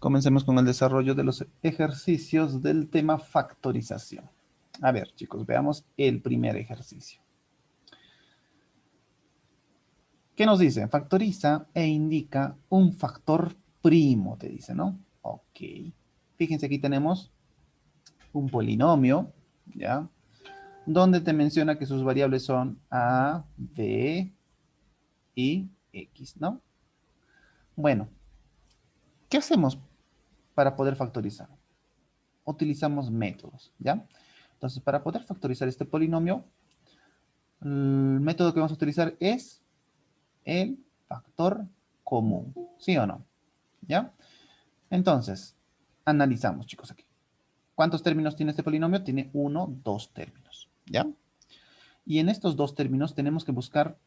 Comencemos con el desarrollo de los ejercicios del tema factorización. A ver, chicos, veamos el primer ejercicio. ¿Qué nos dice? Factoriza e indica un factor primo, te dice, ¿no? Ok. Fíjense, aquí tenemos un polinomio, ¿ya? Donde te menciona que sus variables son A, B y X, ¿no? Bueno, ¿qué hacemos para poder factorizar? Utilizamos métodos, ¿ya? Entonces, para poder factorizar este polinomio, el método que vamos a utilizar es el factor común, ¿sí o no? ¿Ya? Entonces, analizamos, chicos, aquí. ¿Cuántos términos tiene este polinomio? Tiene uno, dos términos, ¿ya? Y en estos dos términos tenemos que buscar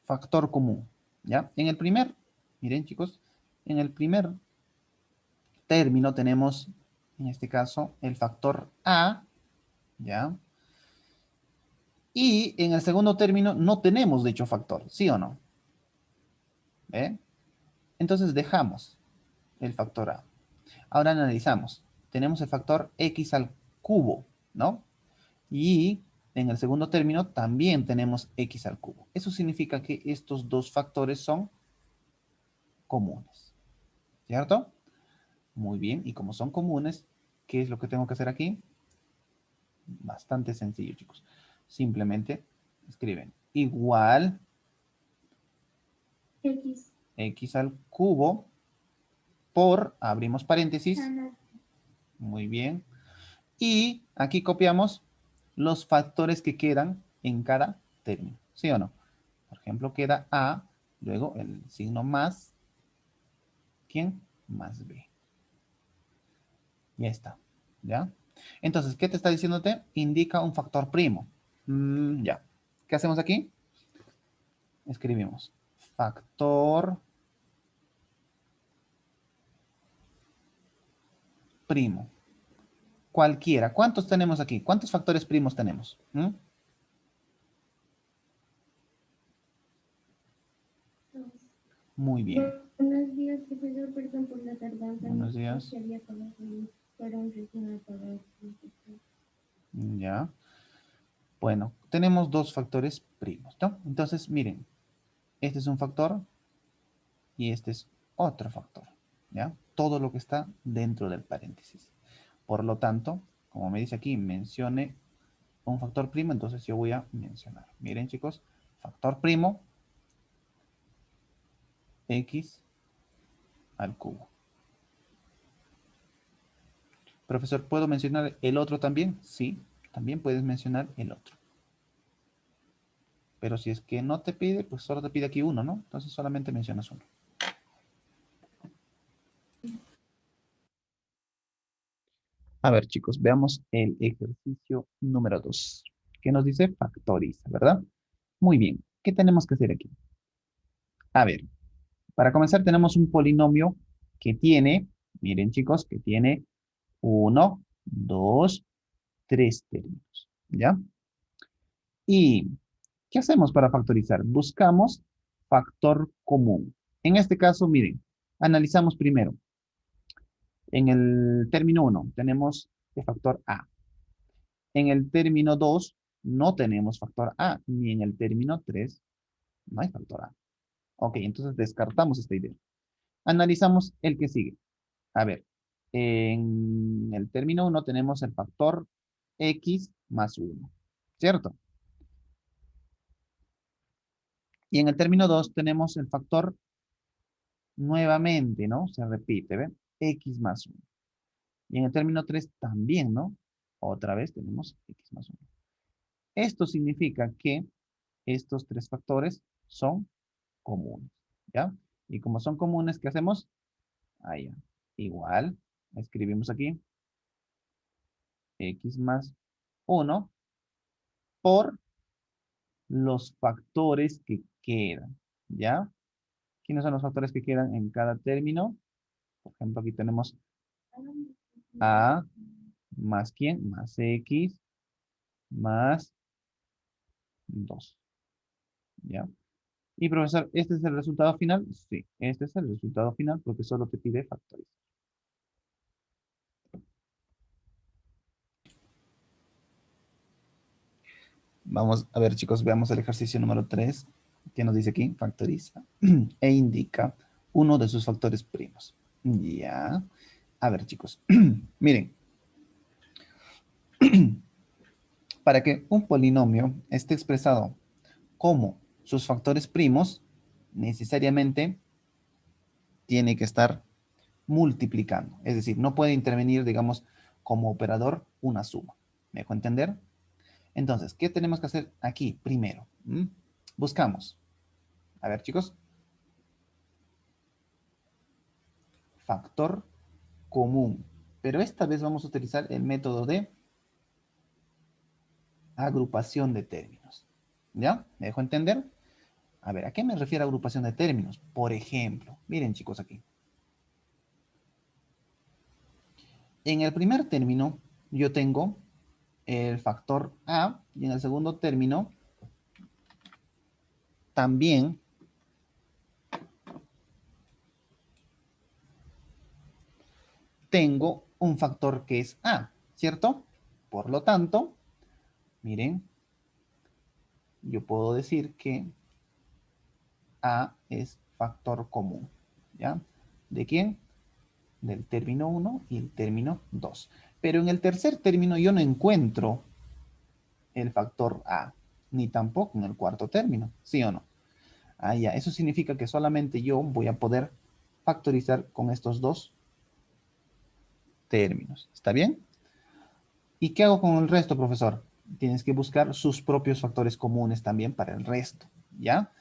factor común, ¿ya? Miren, chicos, en el primer término tenemos, en este caso, el factor A, ¿ya? Y en el segundo término no tenemos dicho factor, ¿sí o no? ¿Ve? Entonces dejamos el factor A. Ahora analizamos. Tenemos el factor x al cubo, ¿no? Y en el segundo término también tenemos x al cubo. Eso significa que estos dos factores son comunes, ¿cierto? Muy bien, y como son comunes, ¿qué es lo que tengo que hacer aquí? Bastante sencillo, chicos. Simplemente escriben igual x al cubo por, abrimos paréntesis, muy bien, y aquí copiamos los factores que quedan en cada término, ¿sí o no? Por ejemplo, queda A, luego el signo más, ¿quién? Más B. Ya está, ¿ya? Entonces, ¿qué te está diciéndote? Indica un factor primo. Ya. ¿Qué hacemos aquí? Escribimos factor primo. Cualquiera. ¿Cuántos tenemos aquí? ¿Cuántos factores primos tenemos? Muy bien. Buenos días, profesor, perdón por la tardanza. Buenos días. Quería pagar fueron recién a pagar. Ya. Bueno, tenemos dos factores primos, ¿no? Entonces, miren, este es un factor y este es otro factor, ¿ya? Todo lo que está dentro del paréntesis. Por lo tanto, como me dice aquí, mencione un factor primo, entonces yo voy a mencionar. Miren, chicos, factor primo, x al cubo. Profesor, ¿puedo mencionar el otro también? Sí, también puedes mencionar el otro. Pero si es que no te pide, pues solo te pide aquí uno, ¿no? Entonces solamente mencionas uno. A ver, chicos, veamos el ejercicio número 2. ¿Qué nos dice? Factoriza, ¿verdad? Muy bien. ¿Qué tenemos que hacer aquí? A ver, para comenzar tenemos un polinomio que tiene, miren chicos, que tiene uno, 2, 3 términos, ¿ya? ¿Y qué hacemos para factorizar? Buscamos factor común. En este caso, miren, analizamos primero. En el término uno tenemos el factor A. En el término 2 no tenemos factor A, ni en el término 3 no hay factor A. Ok, entonces descartamos esta idea. Analizamos el que sigue. A ver, en el término uno tenemos el factor X más uno, ¿cierto? Y en el término 2 tenemos el factor nuevamente, ¿no? Se repite, ¿ven? X más uno. Y en el término 3 también, ¿no? Otra vez tenemos X más uno. Esto significa que estos tres factores son comunes, ¿ya? Y como son comunes, ¿qué hacemos? Ahí, igual, escribimos aquí X más uno por los factores que quedan, ¿ya? ¿Quiénes son los factores que quedan en cada término? Por ejemplo, aquí tenemos A más ¿quién? Más X más 2, ¿ya? Y profesor, ¿este es el resultado final? Sí, este es el resultado final porque solo te pide factorizar. Vamos a ver, chicos, veamos el ejercicio número 3. ¿Qué nos dice aquí? Factoriza e indica uno de sus factores primos. Ya. A ver, chicos. Miren, para que un polinomio esté expresado como sus factores primos, necesariamente tiene que estar multiplicando. Es decir, no puede intervenir, digamos, como operador una suma. ¿Me dejo entender? Entonces, ¿qué tenemos que hacer aquí primero? Buscamos. A ver, chicos. Factor común. Pero esta vez vamos a utilizar el método de agrupación de términos. ¿Ya? ¿Me dejo entender? A ver, ¿a qué me refiero agrupación de términos? Por ejemplo, miren chicos aquí. En el primer término yo tengo el factor A y en el segundo término también tengo un factor que es A, ¿cierto? Por lo tanto, miren, yo puedo decir que A es factor común, ¿ya? ¿De quién? Del término 1 y el término 2. Pero en el tercer término yo no encuentro el factor A, ni tampoco en el cuarto término, ¿sí o no? Ah, ya, eso significa que solamente yo voy a poder factorizar con estos dos términos. ¿Está bien? ¿Y qué hago con el resto, profesor? Tienes que buscar sus propios factores comunes también para el resto, ¿ya?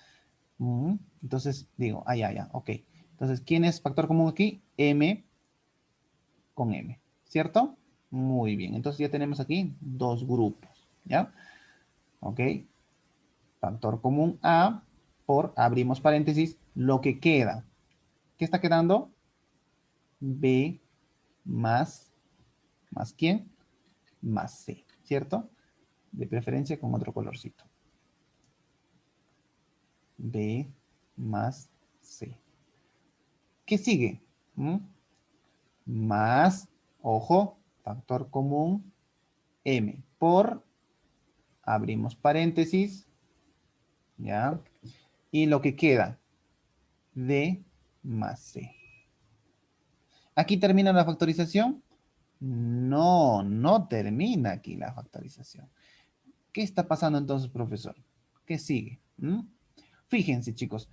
Entonces digo, ya, ok. Entonces, ¿quién es factor común aquí? M con M, ¿cierto? Muy bien, entonces ya tenemos aquí dos grupos, ¿ya? Ok, factor común A por, abrimos paréntesis, lo que queda. ¿Qué está quedando? B más ¿quién? Más C, ¿cierto? De preferencia con otro colorcito. B más C. ¿Qué sigue? Más, ojo, factor común M por, abrimos paréntesis, ¿ya? Y lo que queda, D más C. ¿Aquí termina la factorización? No, no termina aquí la factorización. ¿Qué está pasando entonces, profesor? ¿Qué sigue? Fíjense, chicos,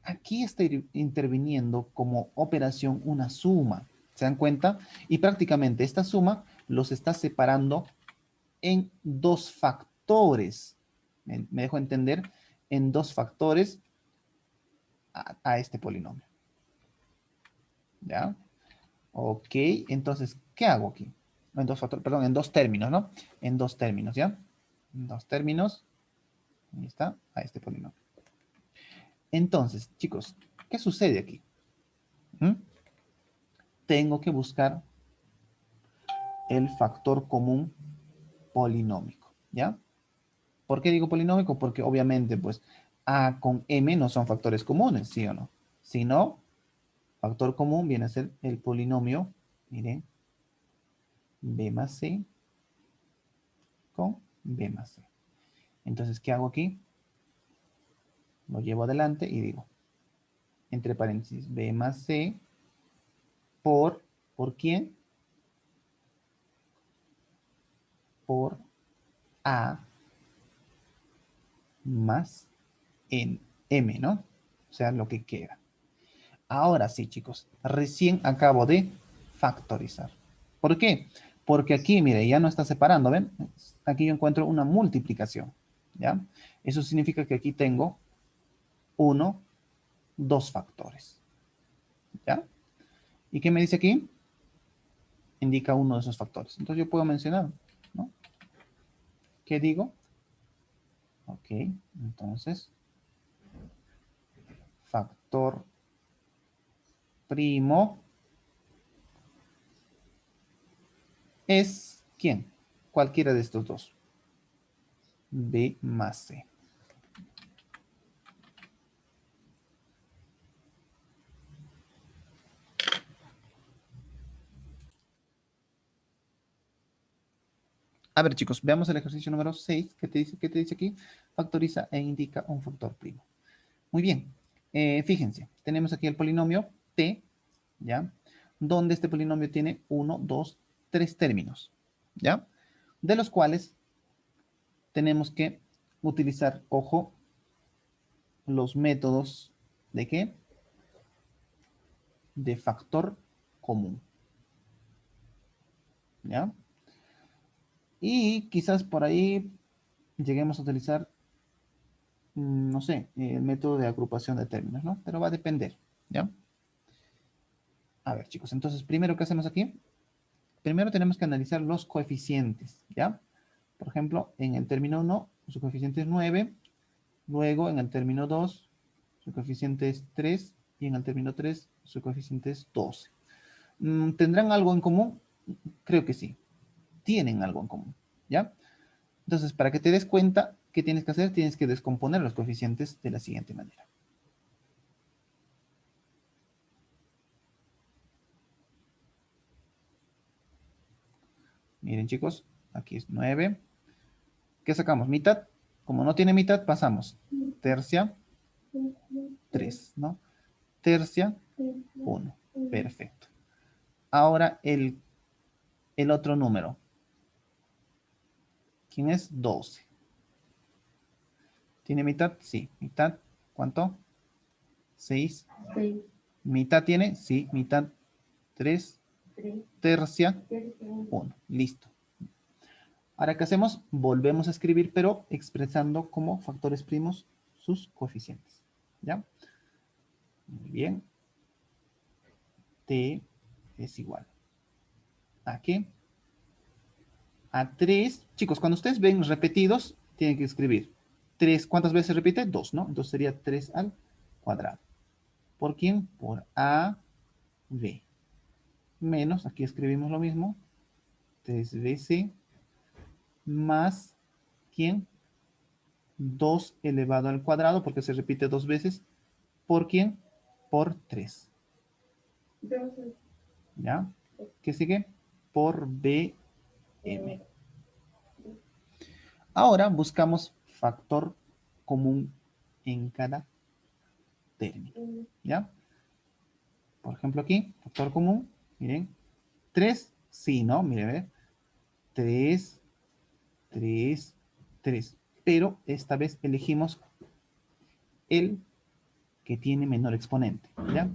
aquí está interviniendo como operación una suma. ¿Se dan cuenta? Y prácticamente esta suma los está separando en dos factores. ¿Me dejo entender? En dos factores a este polinomio. ¿Ya? Ok, entonces, ¿qué hago aquí? En dos factores, perdón, en dos términos, ¿no? En dos términos, ¿ya? En dos términos, ahí está, a este polinomio. Entonces, chicos, ¿qué sucede aquí? Tengo que buscar el factor común polinómico, ¿ya? ¿Por qué digo polinómico? Porque obviamente, pues, A con M no son factores comunes, ¿sí o no? Si no, factor común viene a ser el polinomio, miren, B más C con B más C. Entonces, ¿qué hago aquí? Lo llevo adelante y digo, entre paréntesis, B más C ¿por quién? Por A más M, ¿no? O sea, lo que queda. Ahora sí, chicos, recién acabo de factorizar. ¿Por qué? Porque aquí, mire, ya no está separando, ¿ven? Aquí yo encuentro una multiplicación, ¿ya? Eso significa que aquí tengo uno, dos factores, ¿ya? ¿Y qué me dice aquí? Indica uno de esos factores. Entonces yo puedo mencionar, ¿no? ¿Qué digo? Ok, entonces, factor primo es, ¿quién? Cualquiera de estos dos. B más C. A ver, chicos, veamos el ejercicio número 6. ¿Qué te dice aquí? Factoriza e indica un factor primo. Muy bien. Fíjense, tenemos aquí el polinomio t, ¿ya? Donde este polinomio tiene 1, 2, 3 términos, ¿ya? De los cuales tenemos que utilizar, ojo, los métodos ¿de qué? De factor común, ¿ya? Y quizás por ahí lleguemos a utilizar, no sé, el método de agrupación de términos, ¿no? Pero va a depender, ¿ya? A ver, chicos, entonces, primero, ¿qué hacemos aquí? Primero tenemos que analizar los coeficientes, ¿ya? Por ejemplo, en el término 1, su coeficiente es 9. Luego, en el término 2, su coeficiente es 3. Y en el término 3, su coeficiente es 12. ¿Tendrán algo en común? Creo que sí. Tienen algo en común, ¿ya? Entonces, para que te des cuenta, ¿qué tienes que hacer? Tienes que descomponer los coeficientes de la siguiente manera. Miren, chicos, aquí es 9. ¿Qué sacamos? Mitad. Como no tiene mitad, pasamos. Tercia, 3, ¿no? Tercia, 1. Perfecto. Ahora el otro número. ¿Quién es? 12. ¿Tiene mitad? Sí. ¿Mitad? ¿Cuánto? 6. ¿Mitad tiene? Sí. ¿Mitad? 3. Tercia, 1. Listo. Ahora, ¿qué hacemos? Volvemos a escribir, pero expresando como factores primos sus coeficientes. ¿Ya? Muy bien. T es igual. ¿A qué? A 3. Chicos, cuando ustedes ven repetidos, tienen que escribir 3. ¿Cuántas veces se repite? 2, ¿no? Entonces sería 3 al cuadrado. ¿Por quién? Por A, B. Menos, aquí escribimos lo mismo, 3bc más, ¿quién? 2 elevado al cuadrado, porque se repite 2 veces. ¿Por quién? Por 3. ¿Ya? ¿Qué sigue? Por BM. Ahora buscamos factor común en cada término. ¿Ya? Por ejemplo aquí, factor común, miren, 3, sí, ¿no? Miren, ¿ve? 3, 3, 3. Pero esta vez elegimos el que tiene menor exponente, ¿ya?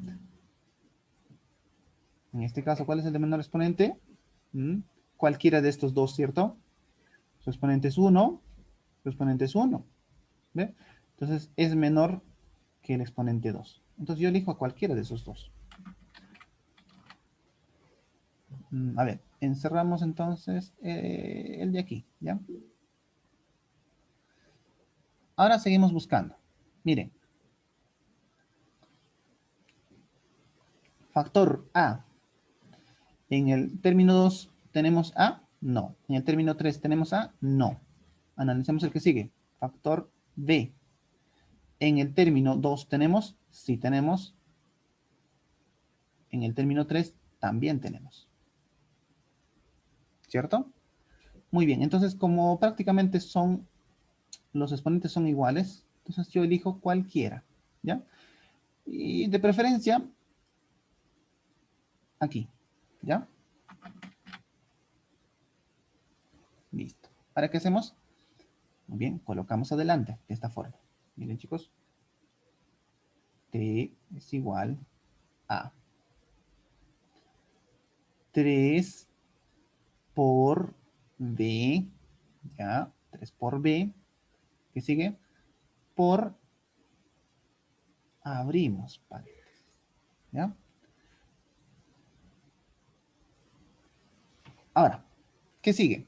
En este caso, ¿cuál es el de menor exponente? Cualquiera de estos dos, ¿cierto? Su exponente es 1, su exponente es 1, ¿ve? Entonces, es menor que el exponente 2. Entonces, yo elijo a cualquiera de esos dos. A ver, encerramos entonces el de aquí, ¿ya? Ahora seguimos buscando. Miren. Factor A. En el término 2 tenemos A, no. En el término 3 tenemos A, no. Analicemos el que sigue. Factor B. En el término 2 tenemos, sí tenemos. En el término 3 también tenemos. ¿Cierto? Muy bien, entonces como prácticamente los exponentes son iguales, entonces yo elijo cualquiera, ¿ya? Y de preferencia, aquí, ¿ya? Listo. ¿Para qué hacemos? Muy bien, colocamos adelante de esta forma. Miren, chicos. T es igual a 3 por B, ¿ya? 3 por B, ¿qué sigue? Por, abrimos paréntesis, ¿ya? Ahora, ¿qué sigue?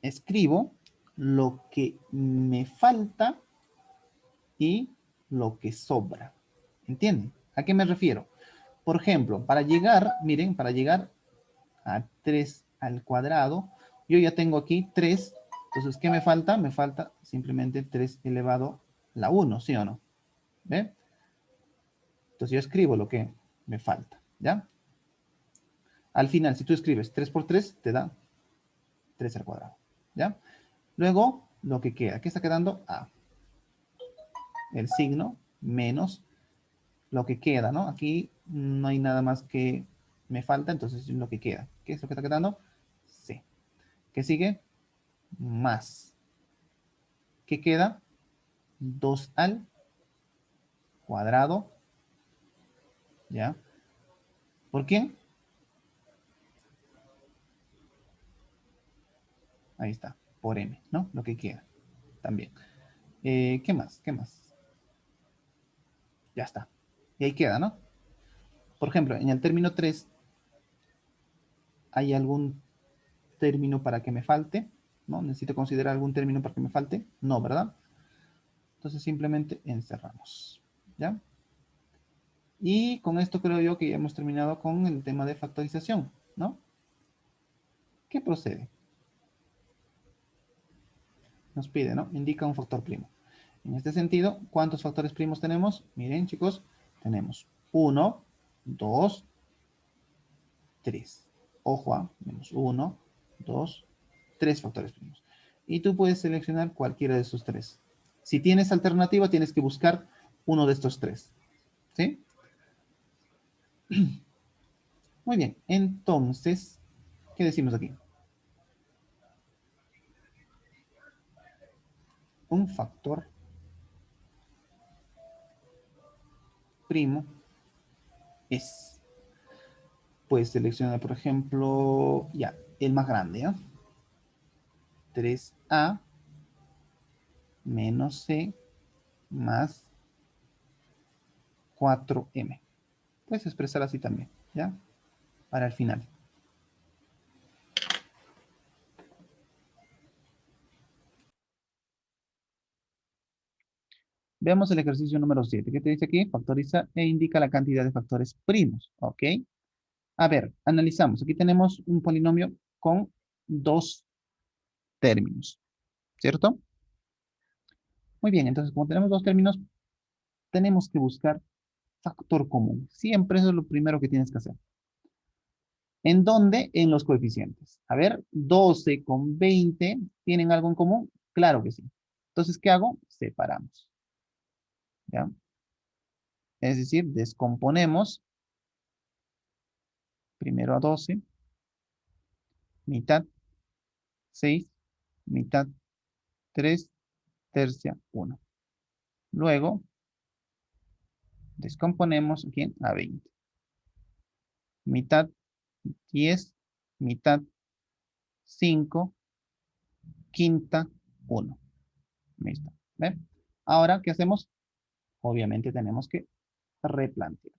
Escribo lo que me falta y lo que sobra. ¿Entienden? ¿A qué me refiero? Por ejemplo, para llegar, miren, para llegar a 3 al cuadrado, yo ya tengo aquí 3. Entonces, ¿qué me falta? Me falta simplemente 3 elevado a la 1, ¿sí o no? ¿Ve? Entonces yo escribo lo que me falta, ¿ya? Al final, si tú escribes 3 por 3, te da 3 al cuadrado. ¿Ya? Luego, lo que queda. ¿Qué está quedando? A. El signo menos lo que queda, ¿no? Aquí no hay nada más que me falta, entonces lo que queda. ¿Qué es lo que está quedando? C. ¿Qué sigue? Más. ¿Qué queda? 2 al cuadrado. ¿Ya? ¿Por quién? Ahí está. Por m, ¿no? Lo que queda. También. ¿Qué más? ¿Qué más? Ya está. Y ahí queda, ¿no? Por ejemplo, en el término 3, ¿hay algún término para que me falte? ¿No? ¿Necesito considerar algún término para que me falte? No, ¿verdad? Entonces simplemente encerramos. ¿Ya? Y con esto creo yo que ya hemos terminado con el tema de factorización, ¿no? ¿Qué procede? Nos pide, ¿no? Indica un factor primo. En este sentido, ¿cuántos factores primos tenemos? Miren, chicos, tenemos 1, 2, 3. Ojo, tenemos 1, 2, 3 factores primos. Y tú puedes seleccionar cualquiera de esos 3. Si tienes alternativa, tienes que buscar uno de estos 3. ¿Sí? Muy bien. Entonces, ¿qué decimos aquí? Un factor primo es, pues seleccionar, por ejemplo, ya, el más grande, ¿ya? 3a menos c más 4m. Puedes expresar así también, ¿ya? Para el final. Veamos el ejercicio número 7. ¿Qué te dice aquí? Factoriza e indica la cantidad de factores primos, ¿ok? A ver, analizamos. Aquí tenemos un polinomio con dos términos, ¿cierto? Muy bien, entonces como tenemos dos términos, tenemos que buscar factor común. Siempre eso es lo primero que tienes que hacer. ¿En dónde? En los coeficientes. A ver, 12 con 20, ¿tienen algo en común? Claro que sí. Entonces, ¿qué hago? Separamos. ¿Ya? Es decir, descomponemos primero a 12, mitad, 6, mitad, 3, tercia, 1. Luego, descomponemos aquí a 20. Mitad, 10, mitad, 5, quinta, 1. Listo. ¿Ven? Ahora, ¿qué hacemos? Obviamente tenemos que replantear.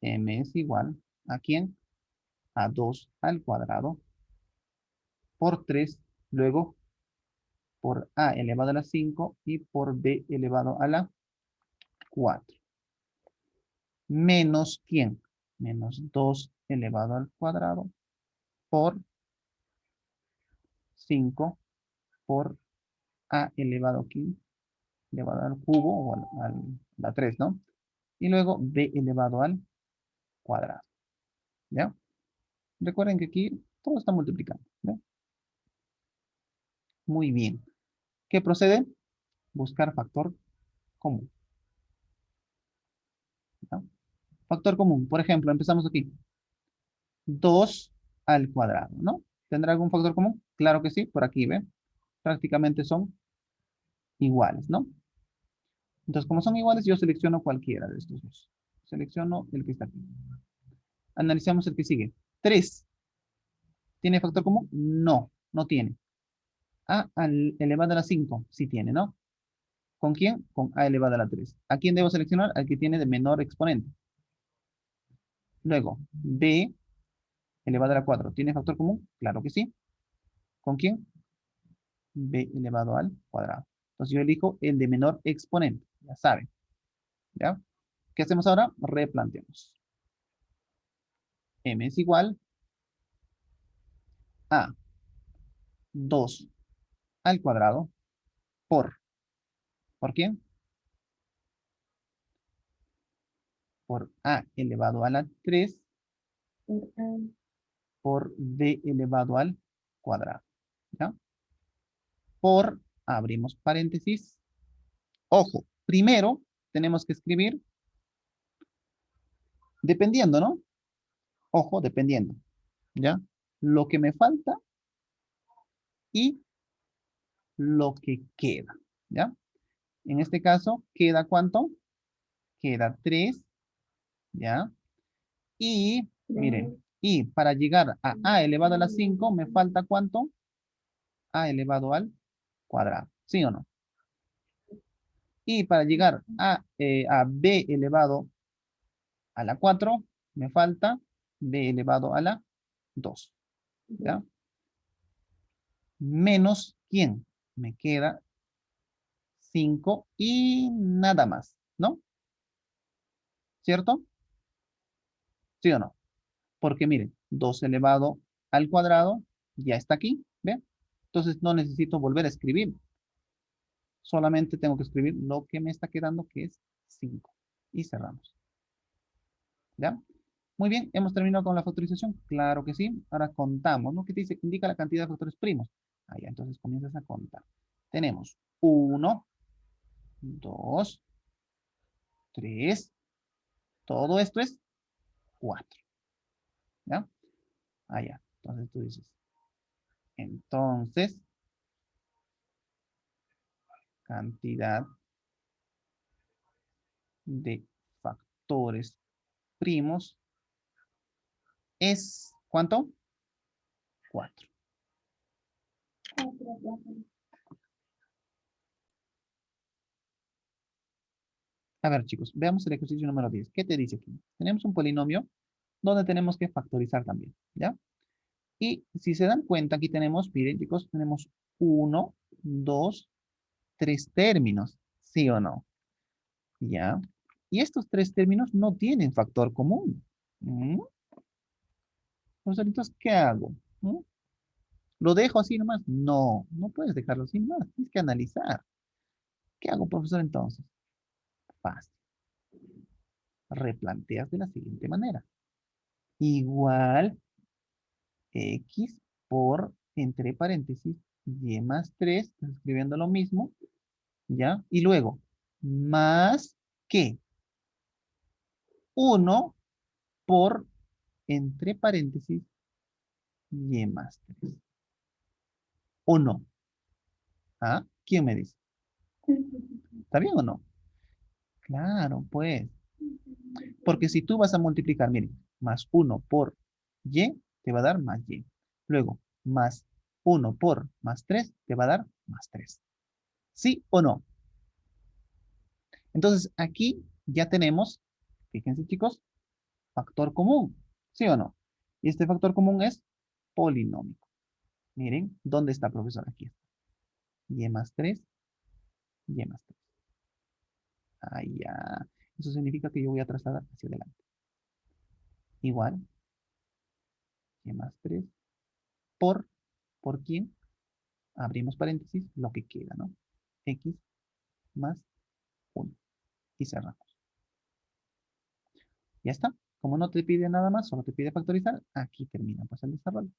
M es igual a ¿quién? A 2 al cuadrado por 3, luego por a elevado a la 5 y por b elevado a la 4. Menos ¿quién? Menos 2 elevado al cuadrado por 5 por a elevado aquí, elevado al cubo o a la 3, ¿no? Y luego b elevado al cuadrado. ¿Ya? Recuerden que aquí todo está multiplicando. ¿Ya? Muy bien. ¿Qué procede? Buscar factor común. ¿Ya? Factor común. Por ejemplo, empezamos aquí. 2 al cuadrado, ¿no? ¿Tendrá algún factor común? Claro que sí, por aquí, ¿ve? Prácticamente son iguales, ¿no? Entonces, como son iguales, yo selecciono cualquiera de estos dos. Selecciono el que está aquí. Analizamos el que sigue. 3. ¿Tiene factor común? No, no tiene. A elevado a la 5, sí tiene, ¿no? ¿Con quién? Con a elevado a la 3. ¿A quién debo seleccionar? Al que tiene de menor exponente. Luego, b elevado a la 4. ¿Tiene factor común? Claro que sí. ¿Con quién? B elevado al cuadrado. Entonces yo elijo el de menor exponente. Ya saben. ¿Ya? ¿Qué hacemos ahora? Replanteamos. M es igual a 2 al cuadrado ¿por quién? Por a elevado a la 3 por A, por b elevado al cuadrado. ¿ya? Por, abrimos paréntesis. Ojo, primero tenemos que escribir dependiendo, ¿no? Ojo, dependiendo, ¿ya? Lo que me falta y lo que queda, ¿ya? En este caso, ¿queda cuánto? Queda 3, ¿ya? Y, miren, y para llegar a elevado a la 5, ¿me falta cuánto? A elevado al cuadrado, ¿sí o no? Y para llegar a b elevado a la 4, me falta b elevado a la 2, ¿ya? Menos, ¿quién? Me queda 5 y nada más, ¿no? ¿Cierto? ¿Sí o no? Porque miren, 2 elevado al cuadrado ya está aquí, ¿ve? Entonces no necesito volver a escribir. Solamente tengo que escribir lo que me está quedando, que es 5. Y cerramos. ¿Ya? Muy bien, ¿hemos terminado con la factorización? Claro que sí. Ahora contamos, ¿no? ¿Qué te dice? Indica la cantidad de factores primos. Ahí, entonces comienzas a contar. Tenemos 1, 2, 3. Todo esto es 4. ¿Ya? Allá. Entonces tú dices, entonces, cantidad de factores primos es, ¿cuánto? 4. A ver, chicos, veamos el ejercicio número 10. ¿Qué te dice aquí? Tenemos un polinomio donde tenemos que factorizar también, ¿ya? Y si se dan cuenta, aquí tenemos, miren, chicos, tenemos 1, 2, 3 términos, ¿sí o no? ¿Ya? Y estos 3 términos no tienen factor común. ¿Mm? Pues entonces, ¿qué hago? ¿Mm? ¿Lo dejo así nomás? No, no puedes dejarlo así nomás. Tienes que analizar. ¿Qué hago, profesor, entonces? Fácil. Replanteas de la siguiente manera. Igual x por, entre paréntesis, y más 3, estás escribiendo lo mismo, ¿ya? Y luego, más que 1 por, entre paréntesis, y más 3. ¿O no? ¿Ah? ¿Quién me dice? ¿Está bien o no? Claro, pues. Porque si tú vas a multiplicar, miren, más 1 por y, te va a dar más y. Luego, más 1 por más 3, te va a dar más 3. ¿Sí o no? Entonces, aquí ya tenemos, fíjense chicos, factor común. ¿Sí o no? Y este factor común es polinómico. Miren, ¿dónde está, profesor? Aquí está. Y más 3, y más 3. Ahí ya. Eso significa que yo voy a trasladar hacia adelante. Igual, y más 3 ¿por quién? Abrimos paréntesis, lo que queda, ¿no? X más 1. Y cerramos. Ya está. Como no te pide nada más, solo te pide factorizar, aquí termina pues el desarrollo.